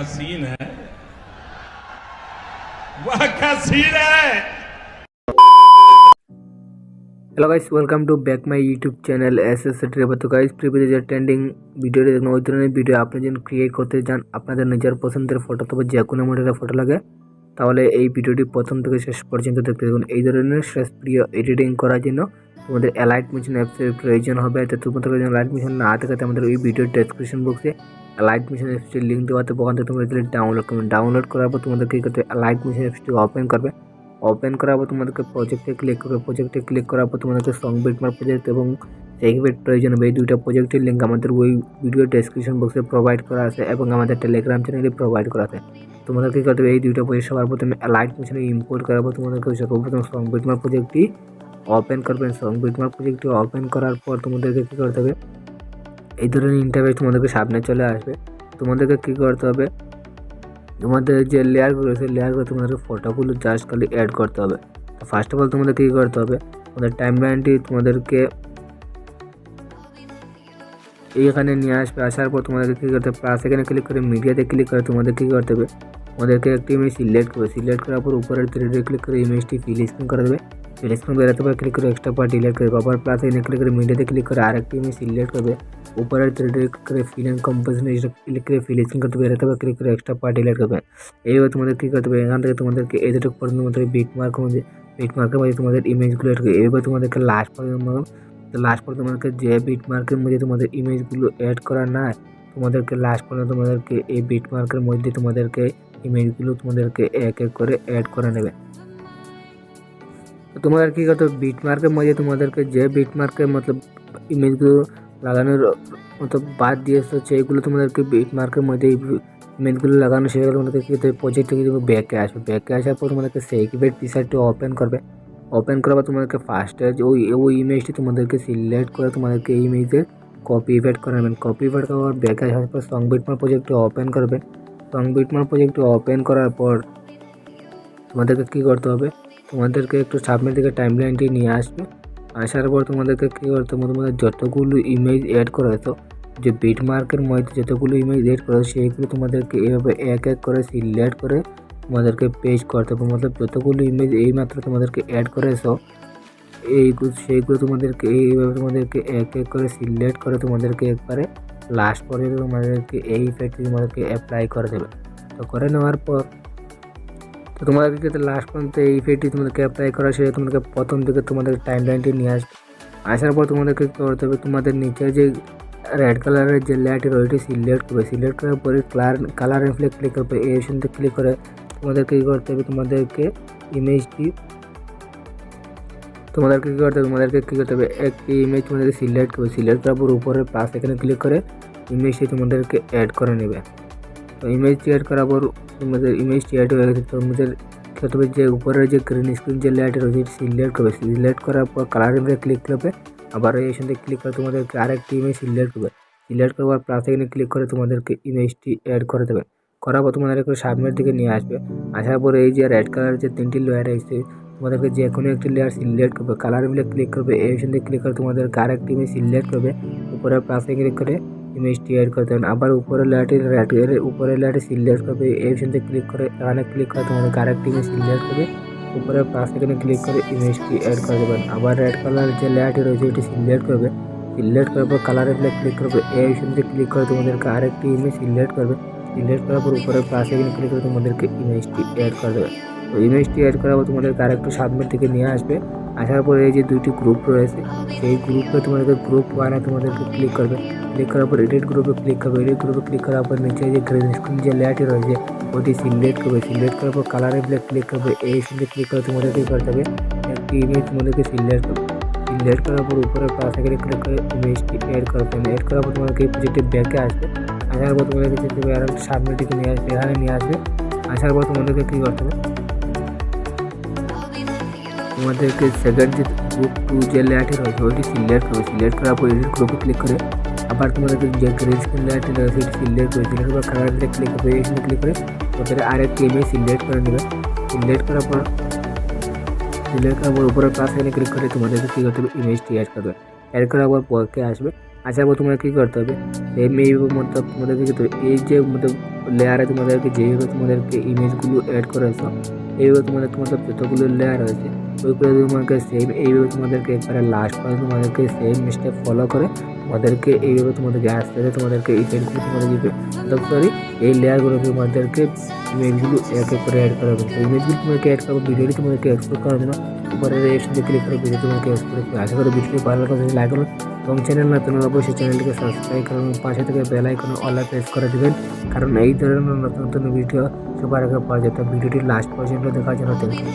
क्या सीन है, वाह क्या सीन है। Hello guys, welcome to back my YouTube channel 𝑆𝑆। তো গাইস, প্রিভিয়াস যে ট্রেন্ডিং ভিডিওটি দেখুন, ওই ধরনের ভিডিও আপনি যদি ক্রিয়েট করতে চান, আপনাদের নিজের পছন্দের ফটো তবে যে কোনো মডেলের ফটো লাগে, তাহলে এই ভিডিওটি প্রথম থেকে শেষ পর্যন্ত দেখতে দেখুন। এই ধরনের শেষ ভিডিও এডিটিং করার জন্য তোমাদের অ্যালাইট মোশন অ্যাপসের প্রয়োজন হবে। তো তোমাদের যদি অ্যালাইট মোশন না থাকে, আমাদের এই ভিডিওর ডেসক্রিপশন বক্সে অ্যালাইট মোশন অ্যাপসটির লিঙ্ক দেওয়া আছে, ওখান থেকে তোমরা ডাউনলোড করবে। ডাউনলোড করার পর তোমাদের কী করতে হবে, অ্যালাইট মোশন অ্যাপসটি ওপেন করবে। ওপেন করার পর তোমাদেরকে প্রজেক্টে ক্লিক করবে। প্রজেক্টে ক্লিক করার পর তোমাদেরকে 𝑡𝑒𝑚𝑎𝑟k প্রজেক্ট এবং 𝖃𝑔 প্রয়োজন হবে। এই দুইটা প্রজেক্টের লিঙ্ক আমাদের ওই ভিডিও ডেসক্রিপশন বক্সে প্রোভাইড করা আছে এবং আমাদের টেলিগ্রাম চ্যানেলে প্রোভাইড করা আছে। তোমাদের কী করতে হবে, এই দুইটা প্রজেক্ট সবার প্রথমে অ্যালাইট মোশনে ইম্পোর্ট করার পর তোমাদেরকে সর্বপ্রথম 𝑡𝑒𝑚�A𝑟k প্রজেক্টটি ওপেন করবেন। 𝑡𝑒𝑚�A𝑟k প্রজেক্টটি ওপেন করার পর তোমাদেরকে কী করতে হবে, এই ধরনের ইন্টারফেস তোমাদেরকে সামনে চলে আসবে। তোমাদেরকে কী করতে হবে, তোমাদের যে লেয়ারগুলো রয়েছে, লেয়ারগুলো তোমাদের ফটোগুলো জাস্ট খালি অ্যাড করতে হবে। তো ফার্স্ট অফ অল তোমাদের কী করতে হবে, তোমাদের টাইমলাইনটি তোমাদেরকে এইখানে নিয়ে আসবে। আসার পর তোমাদেরকে কী করতে হবে, প্লাস এখানে ক্লিক করে মিডিয়াতে ক্লিক করে তোমাদের কী করতে হবে, তোমাদেরকে একটি ইমেজ সিলেক্ট করবে। সিলেক্ট করার পর উপরের থ্রেডে ক্লিক করে ইমেজটি ফিল স্ক্রিন করে দেবে। ফিল স্ক্রিন বেরোতে পারে ক্লিক করে এক্সট্রা পার্ট ডিলিট করবে। আবার প্লাস এখানে ক্লিক করে মিডিয়াতে ক্লিক করে আরেকটি ইমেজ সিলেক্ট করবে। উপরের থ্রেডে ক্লিক করে ফিল অ্যান্ড কম্পোজিশন ক্লিক করে ফিল স্ক্রিন করতে বেরোতে পারে ক্লিক করে এক্সট্রা পার্ট ডিলিট করবে। এইভাবে তোমাদের কী করতে হবে, এখান থেকে তোমাদেরকে এতটুকু পর্যন্ত তোমাদের বিটমার্কের মধ্যে তোমাদের ইমেজগুলো অ্যাড করবে। এইভাবে তোমাদেরকে লাস্ট পর্যন্ত তোমাদেরকে যে বিটমার্কের মধ্যে তোমাদের ইমেজগুলো অ্যাড করা না, তোমাদেরকে লাস্ট পর্যন্ত তোমাদেরকে এই বিটমার্কের মধ্যে তোমাদেরকে ইমেজগুলো তোমাদেরকে এক এক করে অ্যাড করে নেবে। তো তোমাদের কী করতে হবে, বিটমার্কের মধ্যে তোমাদেরকে যে বিটমার্কের মতলব ইমেজগুলো লাগানোর মতো বাদ দিয়েছো, সেইগুলো তোমাদেরকে বিটমার্কের মধ্যে ইমেজগুলো লাগানো সেগুলো তোমাদেরকে কী করতে হবে, প্রজেক্টে কিন্তু ব্যাকে আসবে। ব্যাকে আসার পর তোমাদেরকে 𝖃𝑔 পিকচারটি ওপেন করবে। ওপেন করার পর তোমাদেরকে ফার্স্টে ওই ইমেজটি তোমাদেরকে সিলেক্ট করে তোমাদেরকে এই ইমেজে কপি ইভেট করাবেন। কপি ইভেট করার ব্যাকে আসার পর 𝐴𝑤𝑒 প্রজেক্টটি ওপেন করবেন। 𝐴𝑤𝑒 প্রজেক্টটি ওপেন করার পর তোমাদেরকে কী করতে হবে, তোমাদেরকে একটু সামনের দিকে টাইমলাইনটি নিয়ে আসবে। আসার পর তোমাদেরকে কী করতে হবে, তোমাদের যতগুলো ইমেজ অ্যাড করেছো, যে বিটমার্কের মধ্যে যতগুলো ইমেজ অ্যাড করেছো, সেইগুলো তোমাদেরকে এইভাবে এক এক করে সিলেক্ট করে তোমাদেরকে পেস্ট করতে হবে। মতলব যতগুলো ইমেজ এইমাত্র তোমাদেরকে অ্যাড করেছো, সেইগুলো তোমাদেরকে এইভাবে তোমাদেরকে এক এক করে সিলেক্ট করে তোমাদেরকে একবারে লাস্ট পর্যন্ত তোমাদেরকে এই ইফেক্টটি তোমাদেরকে অ্যাপ্লাই করে দেবে। তো করে নেওয়ার পর তো তোমাদেরকে যাতে লাস্ট পর্যন্ত এই ইফেক্টটি তোমাদেরকে অ্যাপ্লাই করা, সেটা তোমাদেরকে প্রথম দিকে তোমাদের টাইমলাইনটি নিয়ে আসবে। আসার পর তোমাদেরকে কী করতে হবে, তোমাদের নিচে যে রেড কালারের যে লেয়ারটি রয়েছে সিলেক্ট করবে। সিলেক্ট করার পরে কালার রিফ্লেক্ট ক্লিক করবে। এই অপশনতে ক্লিক করে তোমাদেরকে কী করতে হবে, তোমাদেরকে কী করতে হবে, একটি ইমেজ তোমাদেরকে সিলেক্ট করবে। সিলেক্ট করার পর উপরে প্লাস এখানে ক্লিক করে ইমেজটি তোমাদেরকে অ্যাড করে নেবে। তো ইমেজটি অ্যাড করার পর তোমাদের ইমেজটি অ্যাড হয়ে গেছে। তোমাদের কী করতে হবে, যে উপরের যে গ্রিন স্ক্রিন যে লেয়ারটি রয়েছে সিলেক্ট করবে। সিলেক্ট করার পর কালার রিফ্লেক্ট ক্লিক করবে। আবার এই অপশনতে ক্লিক করে তোমাদেরকে আরেকটি ইমেজ সিলেক্ট করবে। সিলেক্ট করার পর প্লাস এখানে ক্লিক করে তোমাদেরকে ইমেজটি অ্যাড করে দেবে। করার পর তোমাদেরকে সামনের দিকে নিয়ে আসবে। আসার পরে এই যে রেড কালার যে তিনটি লেয়ার রয়েছে, তোমাদেরকে যে কোনো একটি লেয়ার সিলেক্ট করবে। কালার রিফ্লেক্ট ক্লিক করবে। এই অপশনতে ক্লিক করে তোমাদেরকে আরেকটি ইমেজ সিলেক্ট করবে। উপরে প্লাসে ক্লিক করে ইমেজটি অ্যাড করতে হবে। আবার উপরের লেয়ারটি সিলেক্ট করবে। এই অপশনতে ক্লিক করে এখানে ক্লিক করে তোমাদেরকে আরেকটি ইমেজ সিলেক্ট করবে। উপরে প্লাস এখানে ক্লিক করে ইমেজটি অ্যাড করে দেবেন। আবার রেড কালার যে লেয়ারটি রয়েছে এটি সিলেক্ট করবে। সিলেক্ট করার পর কালার রিফ্লেক্ট ক্লিক করবে। এই অপশনতে ক্লিক করে তোমাদেরকে আরেকটি ইমেজ সিলেক্ট করবে। সিলেক্ট করার পর উপরে প্লাস এখানে ক্লিক করে তোমাদেরকে ইমেজটি অ্যাড করে দেবে। তো ইমেজটি অ্যাড করার পর তোমাদেরকে আরেকটু সামনের দিকে নিয়ে আসবে। আসার পরে এই যে দুইটি গ্রুপ রয়েছে, সেই গ্রুপে তোমাদেরকে গ্রুপ 1-এ তোমাদেরকে ক্লিক করবে। ক্লিক করার পর এডিট গ্রুপে ক্লিক করবে। এডিট গ্রুপে ক্লিক করার পর নিচে যে গ্রিন স্ক্রিন যে লেয়ারটি রয়েছে ওটি সিলেক্ট করবে। সিলেক্ট করার পর কালার রিফ্লেক্ট ক্লিক করবে। এই অপশনে ক্লিক করে তোমাদেরকে করতে হবে, একটি ইমেজ তোমাদেরকে সিলেক্ট করবে। সিলেক্ট করার পর উপরে প্লাস এখানে ক্লিক করে ইমেজটি অ্যাড করতে হবে। অ্যাড করার পর তোমাদেরকে এই প্রজেক্টের ব্যাকে আসবে। আসার পর তোমাদেরকে আর সামনের দিকে নিয়ে আসবে, এখানে নিয়ে আসবে। আসার পর তোমাদেরকে কী করতে হবে, তোমাদেরকে সেকেন্ড যে গ্রুপ 2 যে লেয়ারটি রয়েছে ওইটি সিলেক্ট করবে। সিলেক্ট করার পর এডিট গ্রুপে ক্লিক করে আবার তোমাদেরকে যে গ্রিন স্ক্রিন লেয়ারটি রয়েছে সেটি সিলেক্ট করবে। সিলেক্ট করার কালারটিতে ক্লিক করবে। এখানে ক্লিক করে ওদের আরেকটি ইমেজ সিলেক্ট করে নেবে। সিলেক্ট করার পর উপরে প্লাস এখানে ক্লিক করে তোমাদেরকে কী করতে হবে, ইমেজটি অ্যাড করবে। অ্যাড করার পর পরকে আসবে। আসার পর তোমাদের কী করতে হবে সেম এইভাবে মতলব তোমাদের কী করতে হবে এই যে মতলব লেয়ারে তোমাদেরকে যেভাবে তোমাদেরকে ইমেজগুলো অ্যাড করেছো এইভাবে তোমাদের যতগুলো লেয়ার আছে ওইগুলো তোমাকে সেম এইভাবে তোমাদেরকে একবারে লাস্ট পর্যন্ত তোমাদেরকে সেম স্টেপ ফলো করে তোমাদেরকে এইভাবে তোমাদেরকে আস্তে আস্তে তোমাদেরকে ইফেক্টগুলো তোমাদের দিবে সরি এই লেয়ারগুলো তোমাদেরকে ইমেজগুলো এক এক করে অ্যাড করা হবে। তো ইমেজগুলো তোমাদেরকে অ্যাড করবো ভিডিওটি তোমাদেরকে এক্সপোর্ট করার জন্য উপরে অপশনটি ক্লিক করে ভিডিও তোমাকে এক্সপোর্ট করে আশা করি ভিডিওটি ভালো লাগবে লাইক করুন এবং চ্যানেল নতুন অবশ্যই চ্যানেলটিকে সাবস্ক্রাইব করুন এবং পাশে থেকে বেল আইকনে অলে প্রেস করে দেবেন কারণ এই ধরনের নতুন নতুন ভিডিও সবার আগে পাওয়া যায়। তো ভিডিওটি লাস্ট পর্যন্ত দেখার জন্য থ্যাংক ইউ।